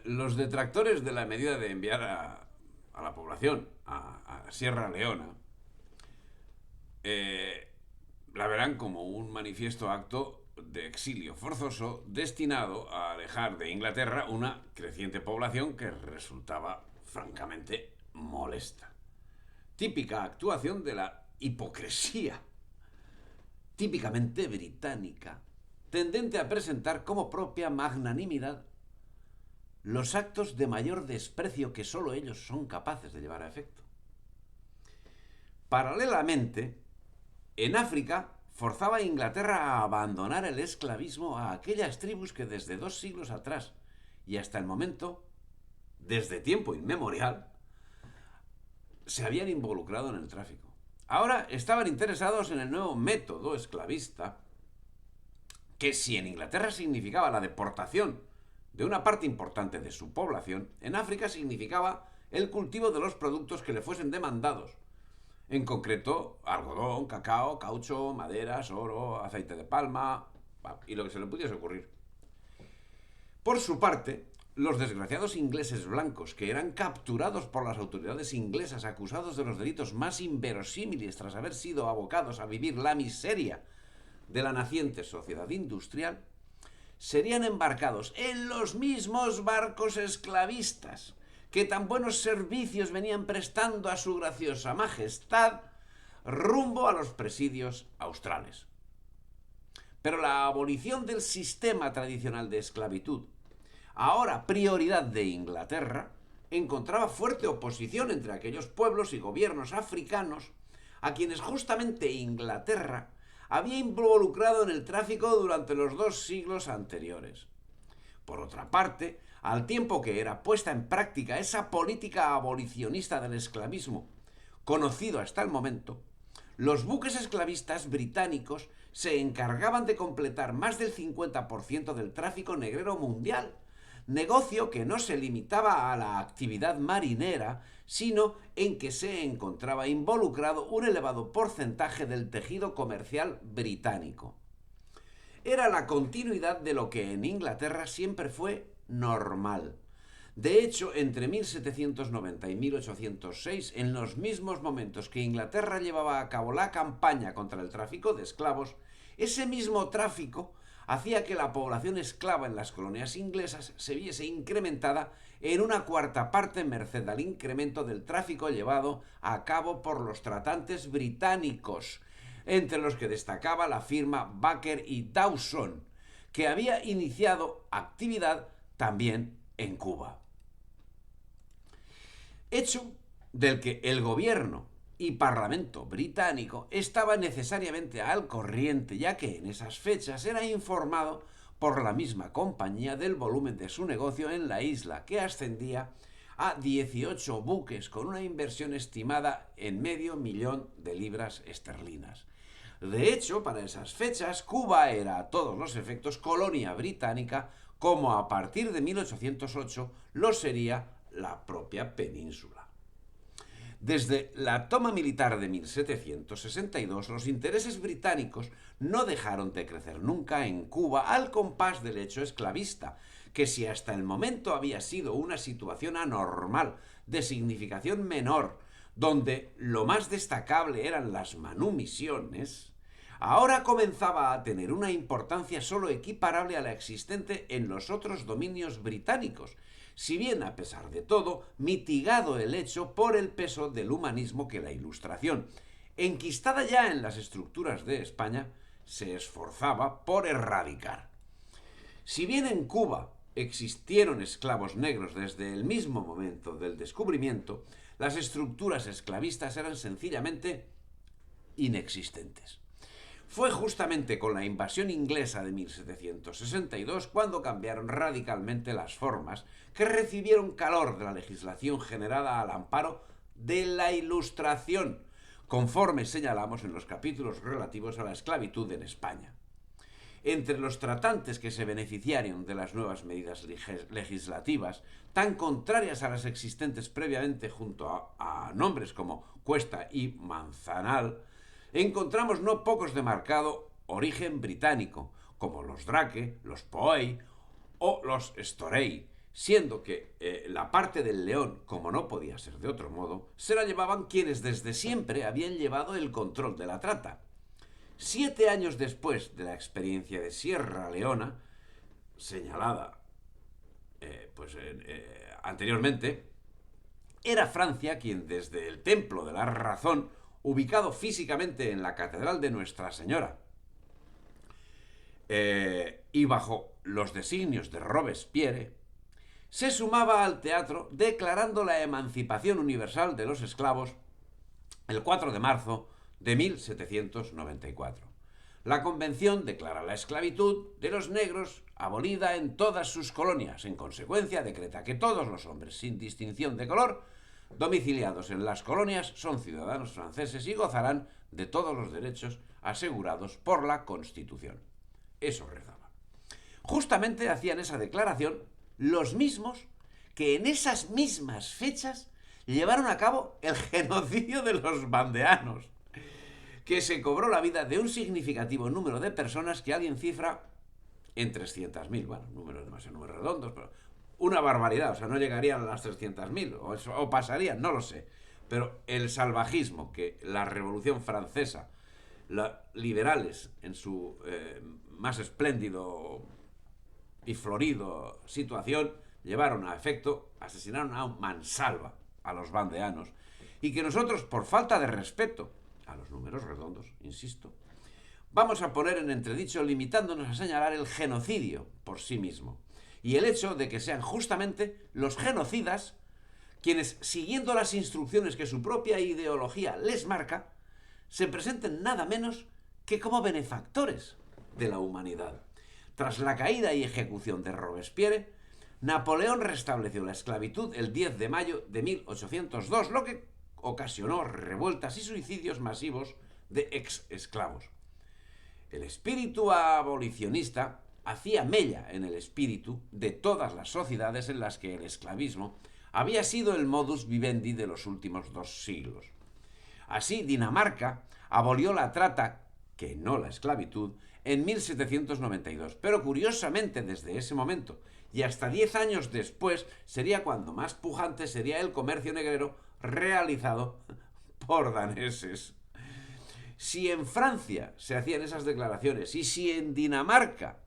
Los detractores de la medida de enviar a la población a Sierra Leona eh, la verán como un manifiesto acto de exilio forzoso destinado a alejar de Inglaterra una creciente población que resultaba francamente molesta. Típica actuación de la hipocresía, típicamente británica, tendente a presentar como propia magnanimidad los actos de mayor desprecio que solo ellos son capaces de llevar a efecto. Paralelamente, en África forzaba a Inglaterra a abandonar el esclavismo a aquellas tribus que desde 2 siglos atrás y hasta el momento, desde tiempo inmemorial, se habían involucrado en el tráfico. Ahora estaban interesados en el nuevo método esclavista, que si en Inglaterra significaba la deportación de una parte importante de su población, en África significaba el cultivo de los productos que le fuesen demandados. En concreto, algodón, cacao, caucho, maderas, oro, aceite de palma y lo que se le pudiese ocurrir. Por su parte, los desgraciados ingleses blancos que eran capturados por las autoridades inglesas acusados de los delitos más inverosímiles tras haber sido abocados a vivir la miseria de la naciente sociedad industrial, serían embarcados en los mismos barcos esclavistas que tan buenos servicios venían prestando a su graciosa majestad rumbo a los presidios australes. Pero la abolición del sistema tradicional de esclavitud, ahora prioridad de Inglaterra, encontraba fuerte oposición entre aquellos pueblos y gobiernos africanos a quienes justamente Inglaterra había involucrado en el tráfico durante los 2 siglos anteriores. Por otra parte, al tiempo que era puesta en práctica esa política abolicionista del esclavismo, conocido hasta el momento, los buques esclavistas británicos se encargaban de completar más del 50% del tráfico negrero mundial, negocio que no se limitaba a la actividad marinera, sino en que se encontraba involucrado un elevado porcentaje del tejido comercial británico. Era la continuidad de lo que en Inglaterra siempre fue normal. De hecho, entre 1790 y 1806, en los mismos momentos que Inglaterra llevaba a cabo la campaña contra el tráfico de esclavos, ese mismo tráfico hacía que la población esclava en las colonias inglesas se viese incrementada en una cuarta parte merced al incremento del tráfico llevado a cabo por los tratantes británicos, entre los que destacaba la firma Baker y Dawson, que había iniciado actividad también en Cuba. Hecho del que el gobierno y parlamento británico estaba necesariamente al corriente, ya que en esas fechas era informado por la misma compañía del volumen de su negocio en la isla, que ascendía a 18 buques con una inversión estimada en $500,000 esterlinas. De hecho, para esas fechas, Cuba era a todos los efectos colonia británica, como a partir de 1808 lo sería la propia península. Desde la toma militar de 1762, los intereses británicos no dejaron de crecer nunca en Cuba al compás del hecho esclavista, que si hasta el momento había sido una situación anormal, de significación menor, donde lo más destacable eran las manumisiones, ahora comenzaba a tener una importancia solo equiparable a la existente en los otros dominios británicos, si bien a pesar de todo, mitigado el hecho por el peso del humanismo que la Ilustración, enquistada ya en las estructuras de España, se esforzaba por erradicar. Si bien en Cuba existieron esclavos negros desde el mismo momento del descubrimiento, las estructuras esclavistas eran sencillamente inexistentes. Fue justamente con la invasión inglesa de 1762 cuando cambiaron radicalmente las formas que recibieron calor de la legislación generada al amparo de la Ilustración, conforme señalamos en los capítulos relativos a la esclavitud en España. Entre los tratantes que se beneficiaron de las nuevas medidas legislativas, tan contrarias a las existentes previamente junto a nombres como Cuesta y Manzanal, encontramos no pocos de marcado origen británico, como los Drake, los Poey o los Storey, siendo que la parte del león, como no podía ser de otro modo, se la llevaban quienes desde siempre habían llevado el control de la trata. 7 años después de la experiencia de Sierra Leona, señalada anteriormente, era Francia quien desde el Templo de la Razón, ubicado físicamente en la Catedral de Nuestra Señora, y bajo los designios de Robespierre, se sumaba al teatro declarando la emancipación universal de los esclavos el 4 de marzo de 1794. La Convención declara la esclavitud de los negros abolida en todas sus colonias. En consecuencia, decreta que todos los hombres, sin distinción de color, domiciliados en las colonias, son ciudadanos franceses y gozarán de todos los derechos asegurados por la Constitución. Eso rezaba. Justamente hacían esa declaración los mismos que en esas mismas fechas llevaron a cabo el genocidio de los vandeanos, que se cobró la vida de un significativo número de personas que alguien cifra en 300.000. Bueno, números redondos, pero una barbaridad. O sea, no llegarían a las 300.000, o pasarían, no lo sé. Pero el salvajismo que la Revolución Francesa, liberales en su más espléndido y florido situación, llevaron a efecto, asesinaron a mansalva a los vandeanos, y que nosotros, por falta de respeto a los números redondos, insisto, vamos a poner en entredicho limitándonos a señalar el genocidio por sí mismo y el hecho de que sean justamente los genocidas quienes, siguiendo las instrucciones que su propia ideología les marca, se presenten nada menos que como benefactores de la humanidad. Tras la caída y ejecución de Robespierre, Napoleón restableció la esclavitud el 10 de mayo de 1802, lo que ocasionó revueltas y suicidios masivos de ex-esclavos. El espíritu abolicionista hacía mella en el espíritu de todas las sociedades en las que el esclavismo había sido el modus vivendi de los últimos 2 siglos. Así, Dinamarca abolió la trata, que no la esclavitud, en 1792, pero curiosamente desde ese momento y hasta 10 años después sería cuando más pujante sería el comercio negrero realizado por daneses. Si en Francia se hacían esas declaraciones y si en Dinamarca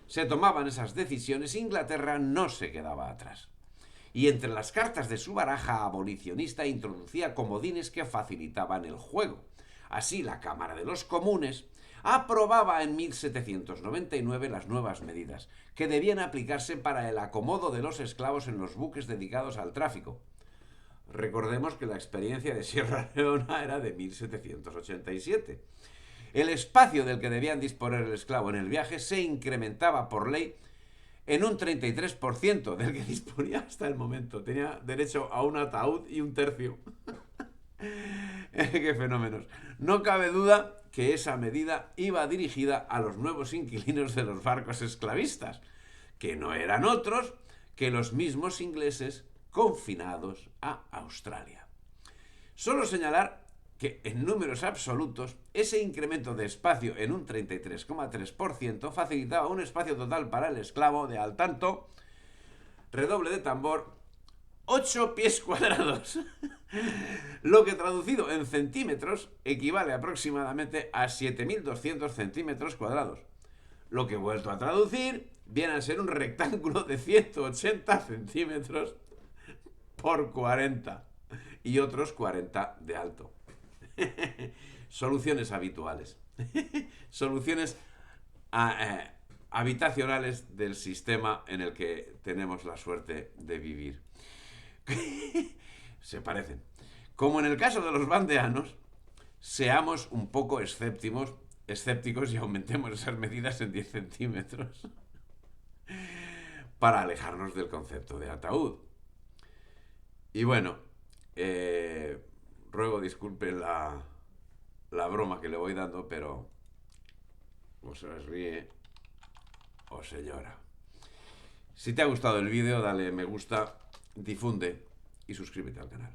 se tomaban esas decisiones, Inglaterra no se quedaba atrás. Y entre las cartas de su baraja abolicionista introducía comodines que facilitaban el juego. Así, la Cámara de los Comunes aprobaba en 1799 las nuevas medidas que debían aplicarse para el acomodo de los esclavos en los buques dedicados al tráfico. Recordemos que la experiencia de Sierra Leona era de 1787. El espacio del que debían disponer el esclavo en el viaje se incrementaba por ley en un 33% del que disponía hasta el momento. Tenía derecho a un ataúd y un tercio. ¡Qué fenómenos! No cabe duda que esa medida iba dirigida a los nuevos inquilinos de los barcos esclavistas, que no eran otros que los mismos ingleses confinados a Australia. Solo señalar que en números absolutos ese incremento de espacio en un 33,3% facilitaba un espacio total para el esclavo de al tanto, redoble de tambor, 8 pies cuadrados, lo que traducido en centímetros equivale aproximadamente a 7.200 centímetros cuadrados, lo que vuelto a traducir viene a ser un rectángulo de 180 centímetros por 40 y otros 40 de alto. Soluciones habituales. Soluciones habitacionales del sistema en el que tenemos la suerte de vivir. Se parecen. Como en el caso de los vandeanos, seamos un poco escépticos y aumentemos esas medidas en 10 centímetros para alejarnos del concepto de ataúd. Y bueno, ruego disculpen la broma que le voy dando, pero o se ríe o se llora. Si te ha gustado el vídeo, dale me gusta, difunde y suscríbete al canal.